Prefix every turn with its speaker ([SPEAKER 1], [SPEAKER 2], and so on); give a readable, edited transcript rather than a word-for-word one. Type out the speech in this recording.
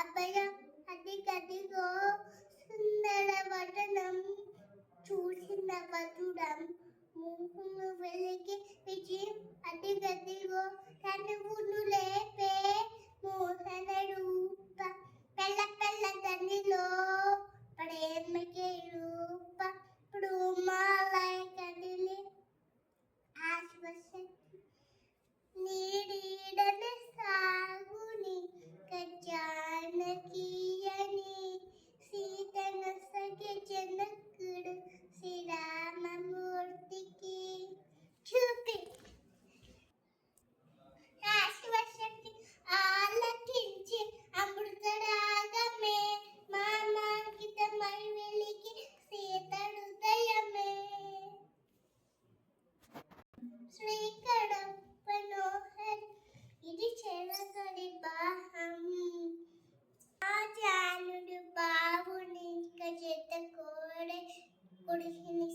[SPEAKER 1] అభయ అదిగదిగో సుందరవదనం చూసిన వధురం ముహును వెలిగి విజయం అదిగదిగో తనువును లేపే మోహన రూప పెళ్ళ పెళ్ళ దండిలో ప్రేమకే రూప ప్రుమాలయ కదిలి ఆశ్వశక్తి నీడీడన సాగుని కజానకీయని సీతన సఖి జనకుడు శ్రీరామమూర్తికి చూపి ఆశ్వశక్తి ఆలకించి అమృతరాగమే మామాంకితమై వెలిగి సీత హృదయమే శ్రీకరం మనోహర్ ఇది చెరగడి బాహం ఆజానుడు బావుని కజెత కోడే కుడిహిని